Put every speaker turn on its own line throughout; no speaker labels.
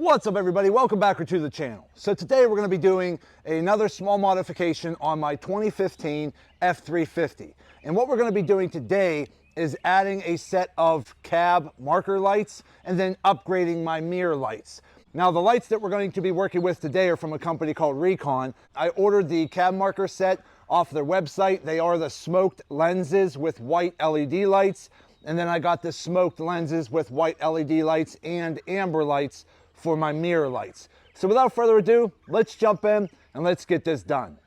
What's up, everybody? Welcome back to the channel. So today we're going to be doing another small modification on my 2015 F350. And what we're going to be doing today is adding a set of cab marker lights and then upgrading my mirror lights. Now the lights that we're going to be working with today are from a company called Recon. I ordered the cab marker set off their website. They are the smoked lenses with white LED lights. And then I got the smoked lenses with white LED lights and amber lights for my mirror lights. So without further ado, let's jump in and let's get this done.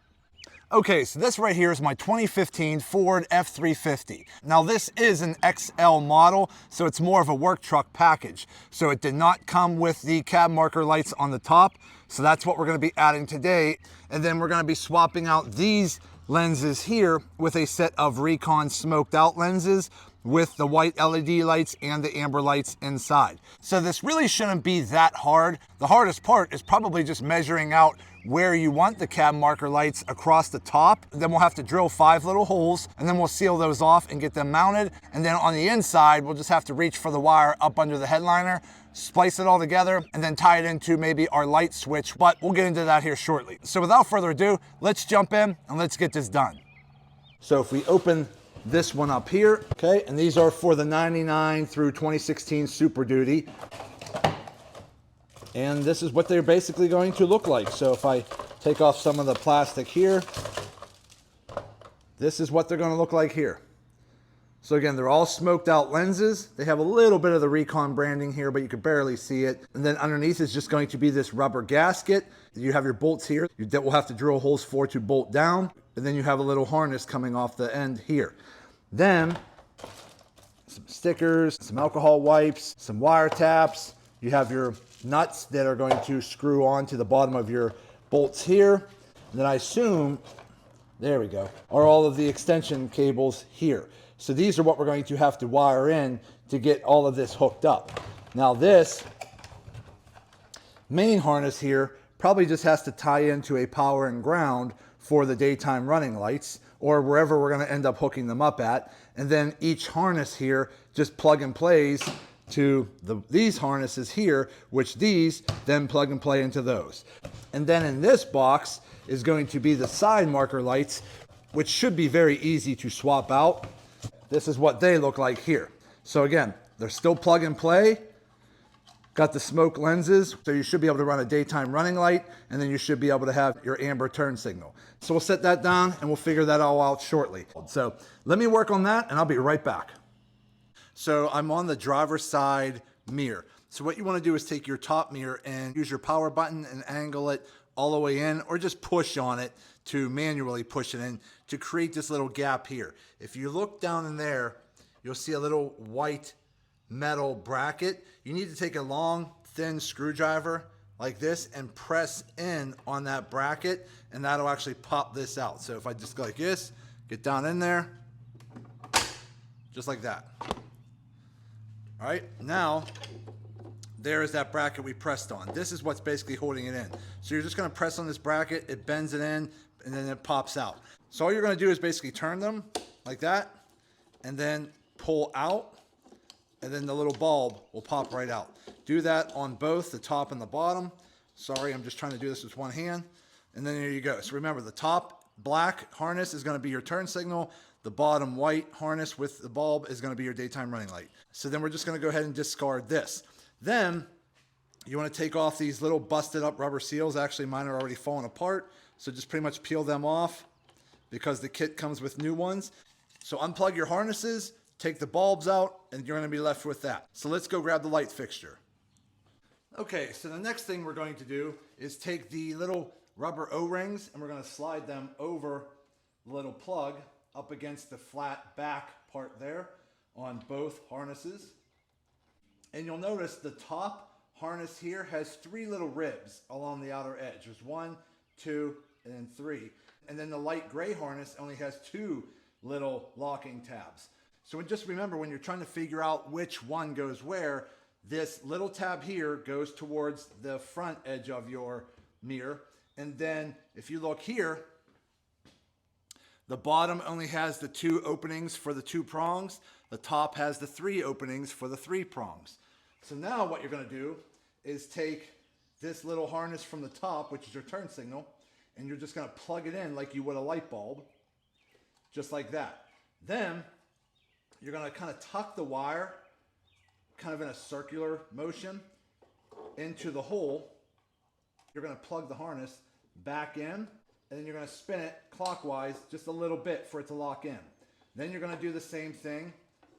Okay, so this right here is my 2015 Ford F350. Now this is an XL model, so it's more of a work truck package. So it did not come with the cab marker lights on the top. So that's what we're gonna be adding today. And then we're gonna be swapping out these lenses here with a set of Recon smoked out lenses with the white LED lights and the amber lights inside. So this really shouldn't be that hard. The hardest part is probably just measuring out where you want the cab marker lights across the top. Then we'll have to drill 5 little holes and then we'll seal those off and get them mounted. And then on the inside, we'll just have to reach for the wire up under the headliner, splice it all together, and then tie it into maybe our light switch, but we'll get into that here shortly. So without further ado, let's jump in and let's get this done. So if we open this one up here, okay, and these are for the 99 through 2016 Super Duty. And this is what they're basically going to look like. So if I take off some of the plastic here, this is what they're going to look like here. So again, they're all smoked out lenses. They have a little bit of the Recon branding here, but you can barely see it. And then underneath is just going to be this rubber gasket. You have your bolts here that we'll have to drill holes for to bolt down. And then you have a little harness coming off the end here. Then some stickers, some alcohol wipes, some wire taps. You have your nuts that are going to screw onto the bottom of your bolts here. And then I assume, there we go, are all of the extension cables here. So these are what we're going to have to wire in to get all of this hooked up. Now this main harness here probably just has to tie into a power and ground for the daytime running lights or wherever we're going to end up hooking them up at. And then each harness here just plug and plays to these harnesses here, which these then plug and play into those. And then in this box is going to be the side marker lights, which should be very easy to swap out. This is what they look like here. So again, they're still plug and play. Got the smoke lenses, so you should be able to run a daytime running light, and then you should be able to have your amber turn signal. So we'll set that down and we'll figure that all out shortly. So let me work on that and I'll be right back. So I'm on the driver's side mirror. So what you want to do is take your top mirror and use your power button and angle it all the way in, or just push on it to manually push it in to create this little gap here. If you look down in there, you'll see a little white metal bracket. You need to take a long, thin screwdriver like this and press in on that bracket, and that'll actually pop this out. So if I just go like this, get down in there, just like that. All right, now there is that bracket we pressed on. This is what's basically holding it in. So you're just gonna press on this bracket, it bends it in, and then it pops out. So all you're gonna do is basically turn them like that, and then pull out, and then the little bulb will pop right out. Do that on both the top and the bottom. Sorry, I'm just trying to do this with one hand. And then there you go. So remember, the top black harness is gonna be your turn signal. The bottom white harness with the bulb is gonna be your daytime running light. So then we're just gonna go ahead and discard this. Then you wanna take off these little busted up rubber seals. Actually, mine are already falling apart. So just pretty much peel them off because the kit comes with new ones. So unplug your harnesses, take the bulbs out, and you're gonna be left with that. So let's go grab the light fixture. Okay, so the next thing we're going to do is take the little rubber O-rings and we're gonna slide them over the little plug up against the flat back part there on both harnesses. And you'll notice the top harness here has 3 little ribs along the outer edge. There's 1, 2, and then 3. And then the light gray harness only has 2 little locking tabs. So just remember, when you're trying to figure out which one goes where, this little tab here goes towards the front edge of your mirror. And then if you look here, the bottom only has the 2 openings for the 2 prongs. The top has the 3 openings for the 3 prongs. So now what you're going to do is take this little harness from the top, which is your turn signal, and you're just gonna plug it in like you would a light bulb, just like that. Then you're gonna kind of tuck the wire, kind of in a circular motion, into the hole. You're gonna plug the harness back in, and then you're gonna spin it clockwise just a little bit for it to lock in. Then you're gonna do the same thing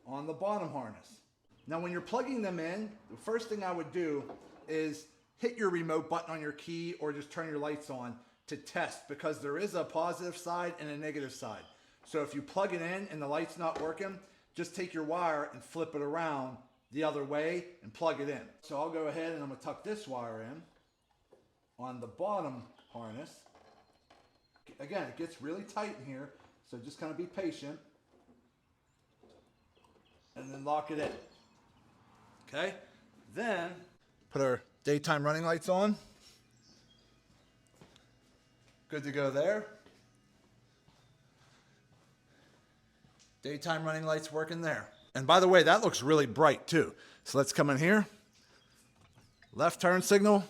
on the bottom harness. Now when you're plugging them in, the first thing I would do is hit your remote button on your key or just turn your lights on to test, because there is a positive side and a negative side. So if you plug it in and the light's not working, just take your wire and flip it around the other way and plug it in. So I'll go ahead and I'm gonna tuck this wire in on the bottom harness. Again, it gets really tight in here, so just kind of be patient. And then lock it in. Okay? Then put our daytime running lights on. Good to go there. Daytime running lights working there. And by the way, that looks really bright too. So let's come in here. Left turn signal.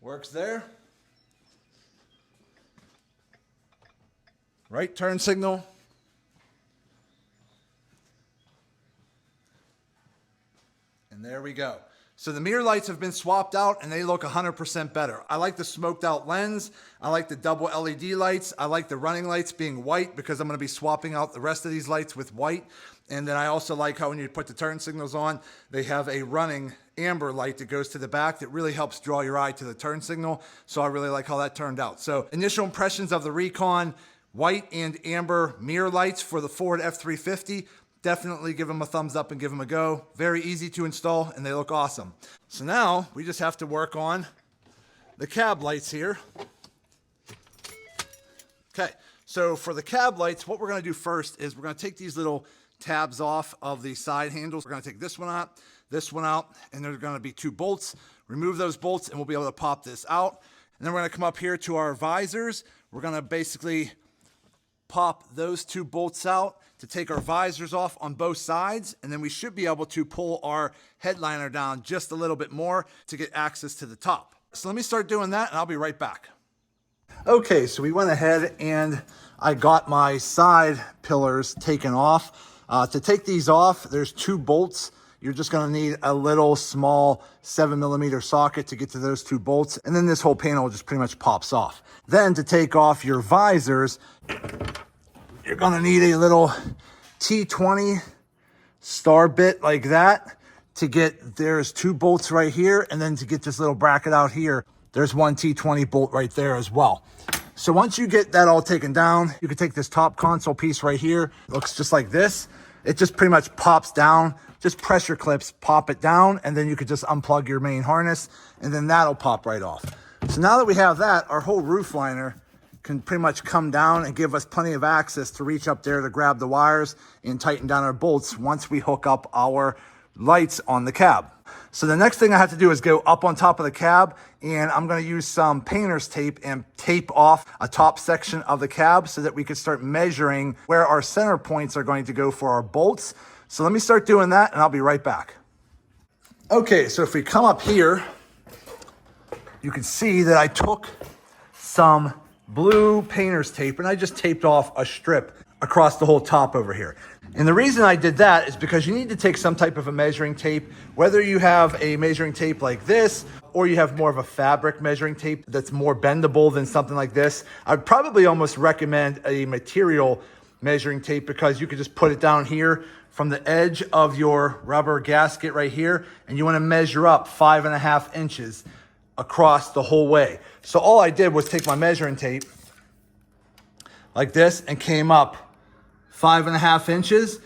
Works there. Right turn signal. And there we go. So the mirror lights have been swapped out and they look 100% better. I like the smoked out lens. I like the double LED lights. I like the running lights being white because I'm going to be swapping out the rest of these lights with white. And then I also like how when you put the turn signals on, they have a running amber light that goes to the back that really helps draw your eye to the turn signal. So I really like how that turned out. So initial impressions of the Recon white and amber mirror lights for the Ford F350. Definitely give them a thumbs up and give them a go. Very easy to install and they look awesome. So now we just have to work on the cab lights here. Okay, so for the cab lights, what we're gonna do first is we're gonna take these little tabs off of the side handles. We're gonna take this one out, and there's gonna be 2 bolts. Remove those bolts and we'll be able to pop this out. And then we're gonna come up here to our visors. We're gonna basically pop those 2 bolts out to take our visors off on both sides, and then we should be able to pull our headliner down just a little bit more to get access to the top. So let me start doing that and I'll be right back. Okay, so we went ahead and I got my side pillars taken off. To take these off, there's 2 bolts. You're just gonna need a little small 7mm socket to get to those 2 bolts, and then this whole panel just pretty much pops off. Then to take off your visors, you're gonna need a little T20 star bit like that to get, there's 2 bolts right here, and then to get this little bracket out here, there's 1 T20 bolt right there as well. So once you get that all taken down, you can take this top console piece right here. It looks just like this. It just pretty much pops down. Just pressure clips, pop it down, and then you could just unplug your main harness, and then that'll pop right off. So now that we have that, our whole roof liner can pretty much come down and give us plenty of access to reach up there to grab the wires and tighten down our bolts once we hook up our lights on the cab. So the next thing I have to do is go up on top of the cab, and I'm going to use some painter's tape and tape off a top section of the cab so that we can start measuring where our center points are going to go for our bolts. So let me start doing that and I'll be right back. Okay, so if we come up here, you can see that I took some blue painter's tape and I just taped off a strip across the whole top over here. And the reason I did that is because you need to take some type of a measuring tape, whether you have a measuring tape like this, or you have more of a fabric measuring tape that's more bendable than something like this. I'd probably almost recommend a material measuring tape because you could just put it down here from the edge of your rubber gasket right here, and you want to measure up 5.5 inches across the whole way. So all I did was take my measuring tape like this and came up 5.5 inches,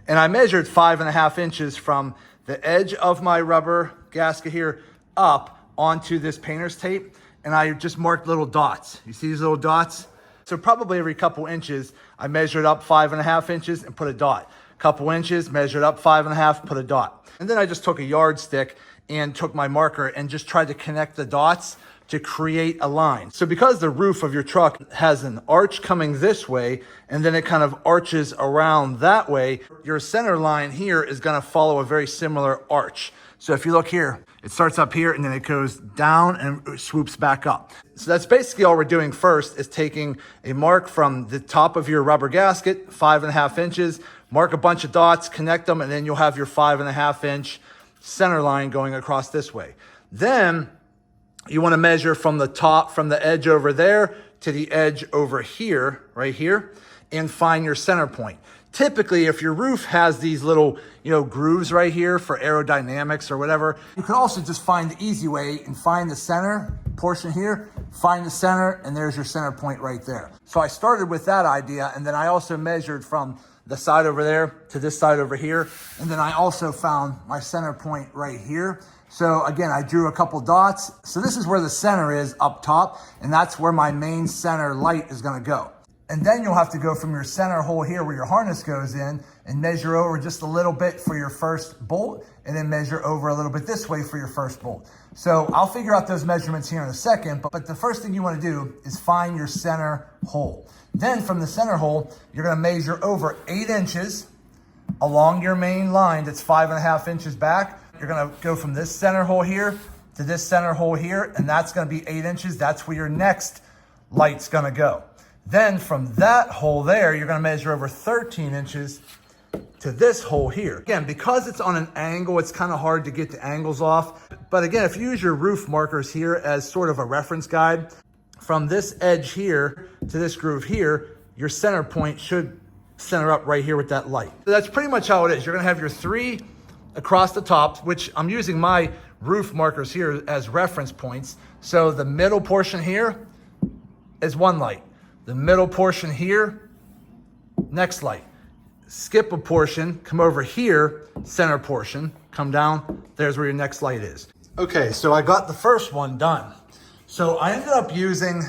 and I measured 5.5 inches from the edge of my rubber gasket here up onto this painter's tape, and I just marked little dots. You see these little dots? So probably every couple inches, I measured up 5.5 inches and put a dot. Couple inches, measured up 5.5, put a dot. And then I just took a yardstick and took my marker and just tried to connect the dots to create a line. So because the roof of your truck has an arch coming this way, and then it kind of arches around that way, your center line here is gonna follow a very similar arch. So if you look here, It starts up here and then it goes down and it swoops back up. So that's basically all we're doing first, is taking a mark from the top of your rubber gasket, 5.5 inches, mark a bunch of dots, connect them, and then you'll have your 5.5 inch center line going across this way. Then you want to measure from the top, from the edge over there to the edge over here, right here, and find your center point. Typically, if your roof has these little, grooves right here for aerodynamics or whatever, you can also just find the easy way and find the center portion here, find the center, and there's your center point right there. So I started with that idea, and then I also measured from the side over there to this side over here, and then I also found my center point right here. So again, I drew a couple dots. So this is where the center is up top, and that's where my main center light is gonna go. And then you'll have to go from your center hole here where your harness goes in and measure over just a little bit for your first bolt, and then measure over a little bit this way for your first bolt. So I'll figure out those measurements here in a second, but the first thing you want to do is find your center hole. Then from the center hole, you're going to measure over 8 inches along your main line that's 5.5 inches back. You're going to go from this center hole here to this center hole here, and that's going to be 8 inches. That's where your next light's going to go. Then from that hole there, you're going to measure over 13 inches to this hole here. Again, because it's on an angle, it's kind of hard to get the angles off. But again, if you use your roof markers here as sort of a reference guide, from this edge here to this groove here, your center point should center up right here with that light. So that's pretty much how it is. You're going to have your 3 across the top, which I'm using my roof markers here as reference points. So the middle portion here is 1 light. The middle portion here, next light. Skip a portion, come over here, center portion, come down, there's where your next light is. Okay, so I got the first one done. So I ended up using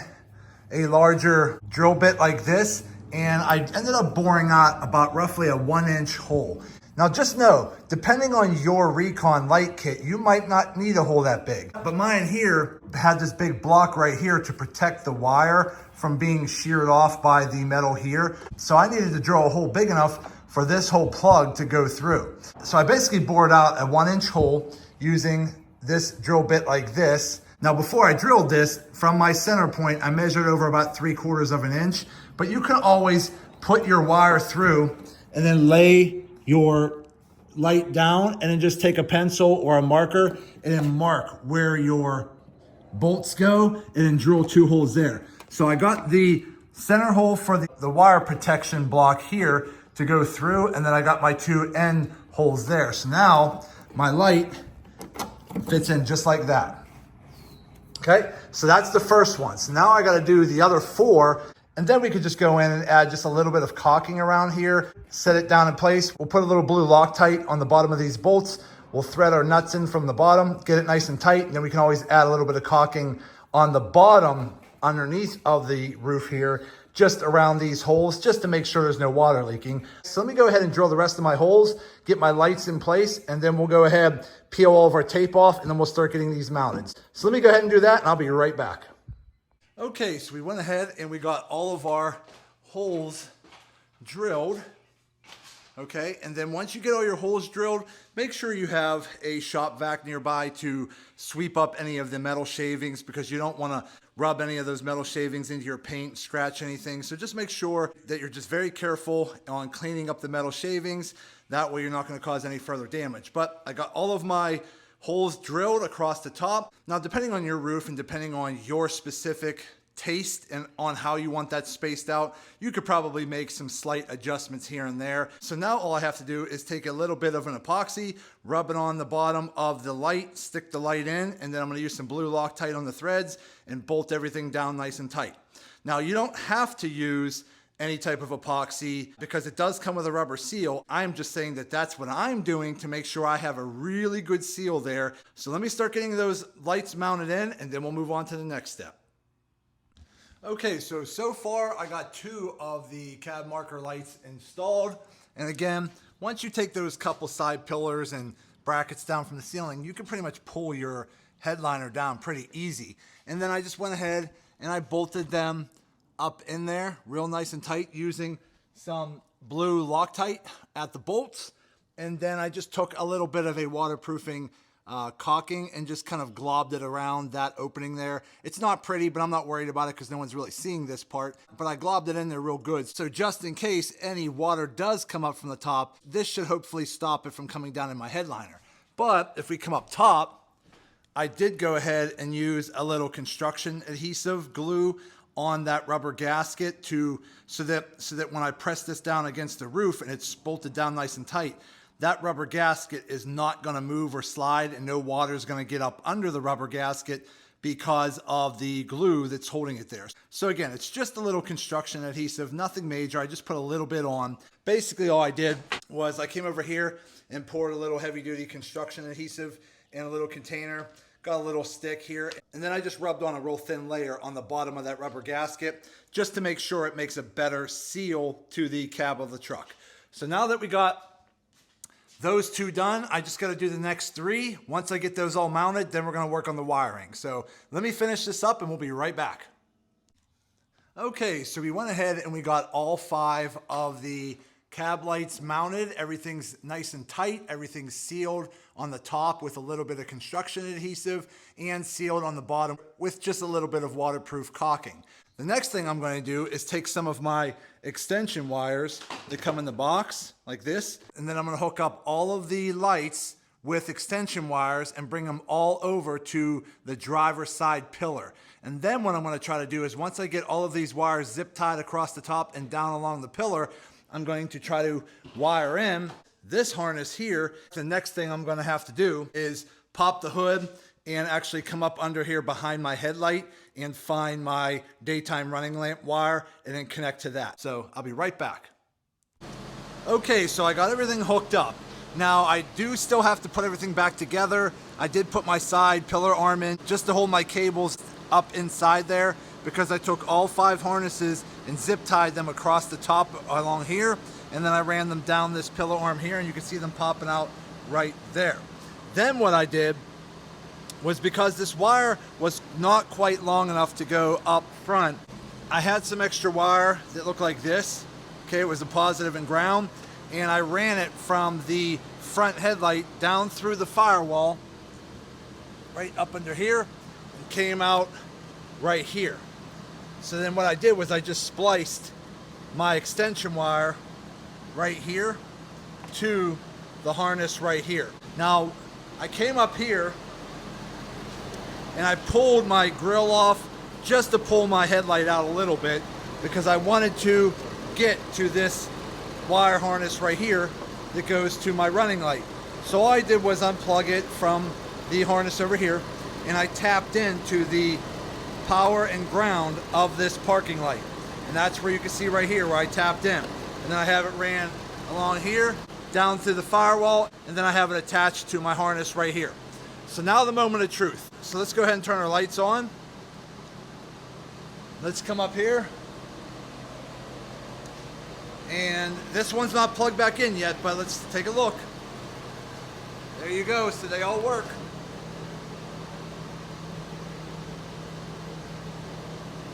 a larger drill bit like this, and I ended up boring out about roughly a 1-inch hole. Now just know, depending on your Recon light kit, you might not need a hole that big. But mine here had this big block right here to protect the wire from being sheared off by the metal here. So I needed to drill a hole big enough for this whole plug to go through. So I basically bored out a 1-inch hole using this drill bit like this. Now before I drilled this, from my center point, I measured over about 3/4 of an inch, but you can always put your wire through and then lay your light down, and then just take a pencil or a marker and then mark where your bolts go, and then drill 2 holes there. So I got the center hole for the wire protection block here to go through, and then I got my 2 end holes there. So now my light fits in just like that. Okay, so that's the first one. So now I got to do the other 4. And then we could just go in and add just a little bit of caulking around here, set it down in place. We'll put a little blue Loctite on the bottom of these bolts. We'll thread our nuts in from the bottom, get it nice and tight, and then we can always add a little bit of caulking on the bottom underneath of the roof here, just around these holes, just to make sure there's no water leaking. So let me go ahead and drill the rest of my holes, get my lights in place, and then we'll go ahead, peel all of our tape off, and then we'll start getting these mounted. So let me go ahead and do that, and I'll be right back. Okay, so we went ahead and we got all of our holes drilled. Okay, and then once you get all your holes drilled, make sure you have a shop vac nearby to sweep up any of the metal shavings, because you don't want to rub any of those metal shavings into your paint, scratch anything. So just make sure that you're just very careful on cleaning up the metal shavings. That way you're not going to cause any further damage. But I got all of my holes drilled across the top. Now, depending on your roof and depending on your specific taste and on how you want that spaced out, you could probably make some slight adjustments here and there. So now all I have to do is take a little bit of an epoxy, rub it on the bottom of the light, stick the light in, and then I'm going to use some blue Loctite on the threads and bolt everything down nice and tight. Now, you don't have to use any type of epoxy because it does come with a rubber seal. I'm just saying that that's what I'm doing to make sure I have a really good seal there. So let me start getting those lights mounted in, and then we'll move on to the next step. Okay, so far I got 2 of the cab marker lights installed. And again, once you take those couple side pillars and brackets down from the ceiling, you can pretty much pull your headliner down pretty easy. And then I just went ahead and I bolted them up in there real nice and tight using some blue Loctite at the bolts. And then I just took a little bit of a waterproofing caulking and just kind of globbed it around that opening there. It's not pretty, but I'm not worried about it because no one's really seeing this part. But I globbed it in there real good. So just in case any water does come up from the top, this should hopefully stop it from coming down in my headliner. But if we come up top, I did go ahead and use a little construction adhesive glue on that rubber gasket so that when I press this down against the roof and it's bolted down nice and tight, that rubber gasket is not going to move or slide, and no water is going to get up under the rubber gasket because of the glue that's holding it there. So again, it's just a little construction adhesive, nothing major. I just put a little bit on. Basically all I did was I came over here and poured a little heavy duty construction adhesive in a little container. Got a little stick here, and then I just rubbed on a real thin layer on the bottom of that rubber gasket just to make sure it makes a better seal to the cab of the truck. So now that we got those two done, I just got to do the next three. Once I get those all mounted, then we're going to work on the wiring. So let me finish this up and we'll be right back. Okay, so we went ahead and we got all 5 of the cab lights mounted. Everything's nice and tight. Everything's sealed on the top with a little bit of construction adhesive and sealed on the bottom with just a little bit of waterproof caulking. The next thing I'm going to do is take some of my extension wires that come in the box like this, and then I'm going to hook up all of the lights with extension wires and bring them all over to the driver's side pillar. And then what I'm going to try to do is once I get all of these wires zip tied across the top and down along the pillar, I'm going to try to wire in this harness here. The next thing I'm going to have to do is pop the hood and actually come up under here behind my headlight and find my daytime running lamp wire and then connect to that. So I'll be right back. Okay, so I got everything hooked up. Now I do still have to put everything back together. I did put my side pillar arm in just to hold my cables up inside there because I took all 5 harnesses and zip tied them across the top along here, and then I ran them down this pillar arm here, and you can see them popping out right there. Then what I did was, because this wire was not quite long enough to go up front, I had some extra wire that looked like this. Okay, it was a positive and ground, and I ran it from the front headlight down through the firewall right up under here and came out right here. So then what I did was I just spliced my extension wire right here to the harness right here. Now I came up here and I pulled my grill off just to pull my headlight out a little bit because I wanted to get to this wire harness right here that goes to my running light. So all I did was unplug it from the harness over here, and I tapped into the power and ground of this parking light. And that's where you can see right here where I tapped in. And then I have it ran along here, down through the firewall, and then I have it attached to my harness right here. So now the moment of truth. So let's go ahead and turn our lights on. Let's come up here. And this one's not plugged back in yet, but let's take a look. There you go, so they all work.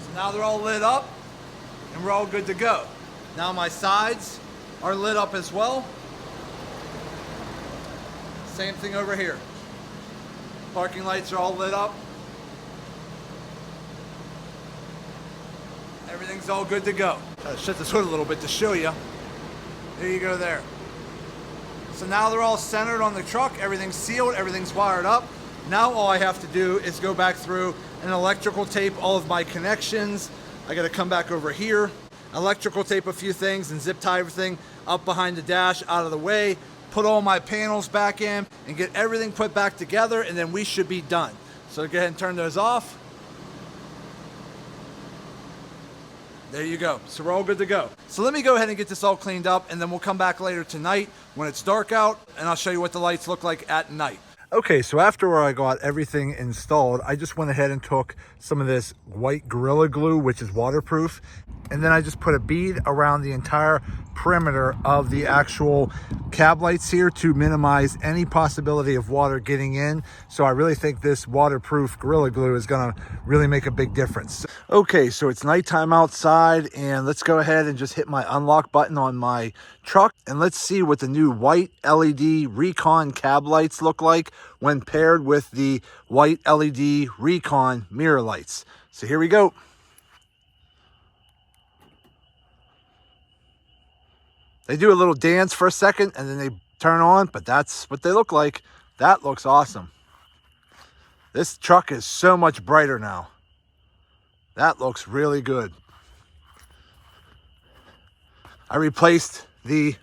So now they're all lit up and we're all good to go. Now my sides are lit up as well. Same thing over here. Parking lights are all lit up. Everything's all good to go. Shut this hood a little bit to show you. There you go there. So now they're all centered on the truck. Everything's sealed. Everything's wired up. Now all I have to do is go back through and electrical tape all of my connections. I got to come back over here, electrical tape a few things and zip tie everything up behind the dash out of the way, put all my panels back in and get everything put back together, and then we should be done. So go ahead and turn those off. There you go. So we're all good to go. So let me go ahead and get this all cleaned up, and then we'll come back later tonight when it's dark out, and I'll show you what the lights look like at night. Okay, so after I got everything installed, I just went ahead and took some of this white Gorilla Glue, which is waterproof, and then I just put a bead around the entire perimeter of the actual cab lights here to minimize any possibility of water getting in. So I really think this waterproof Gorilla Glue is gonna really make a big difference. Okay, so it's nighttime outside, and let's go ahead and just hit my unlock button on my truck, and let's see what the new white LED Recon cab lights look like when paired with the white LED Recon mirror lights. So here we go. They do a little dance for a second and then they turn on, but that's what they look like. That looks awesome. This truck is so much brighter now. That looks really good. I replaced the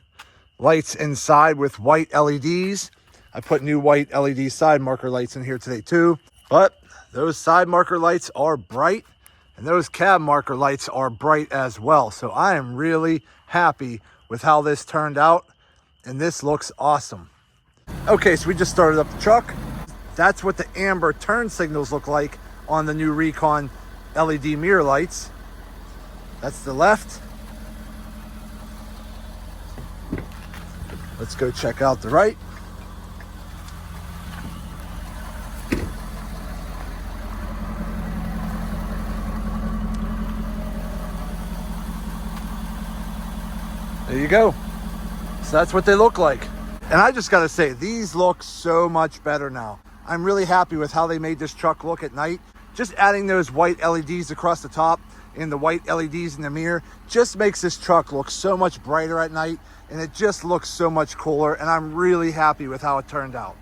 lights inside with white LEDs. I put new white LED side marker lights in here today too. But those side marker lights are bright and those cab marker lights are bright as well. So I am really happy with how this turned out and this looks awesome. Okay, so we just started up the truck. That's what the amber turn signals look like on the new Recon LED mirror lights. That's the left. Let's go check out the right. There you go. So that's what they look like. And I just gotta say, these look so much better now. I'm really happy with how they made this truck look at night. Just adding those white LEDs across the top and the white LEDs in the mirror just makes this truck look so much brighter at night, and it just looks so much cooler, and I'm really happy with how it turned out.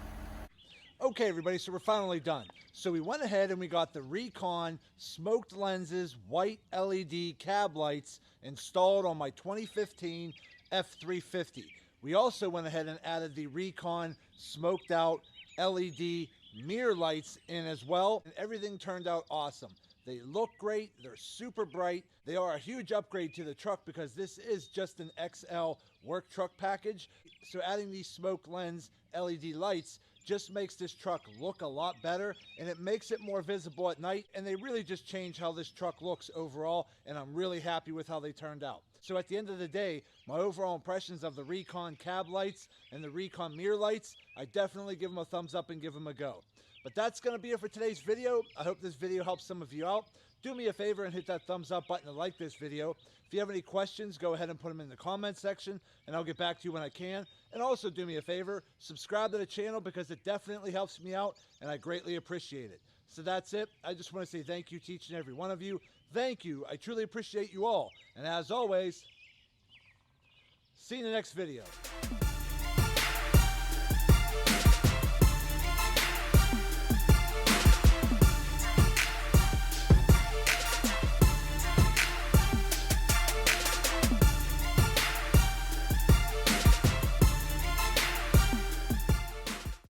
Okay, everybody, so we're finally done. So we went ahead and we got the Recon smoked lenses white LED cab lights installed on my 2015 F350. We also went ahead and added the Recon smoked out LED mirror lights in as well, and everything turned out awesome. They look great, they're super bright. They are a huge upgrade to the truck because this is just an XL work truck package. So adding these smoke lens LED lights just makes this truck look a lot better, and it makes it more visible at night, and they really just change how this truck looks overall, and I'm really happy with how they turned out. So at the end of the day, my overall impressions of the Recon cab lights and the Recon mirror lights, I definitely give them a thumbs up and give them a go. But that's going to be it for today's video. I hope this video helps some of you out. Do me a favor and hit that thumbs up button to like this video. If you have any questions, go ahead and put them in the comments section, and I'll get back to you when I can. And also do me a favor, subscribe to the channel because it definitely helps me out, and I greatly appreciate it. So that's it. I just want to say thank you to each and every one of you. Thank you. I truly appreciate you all. And as always, see you in the next video.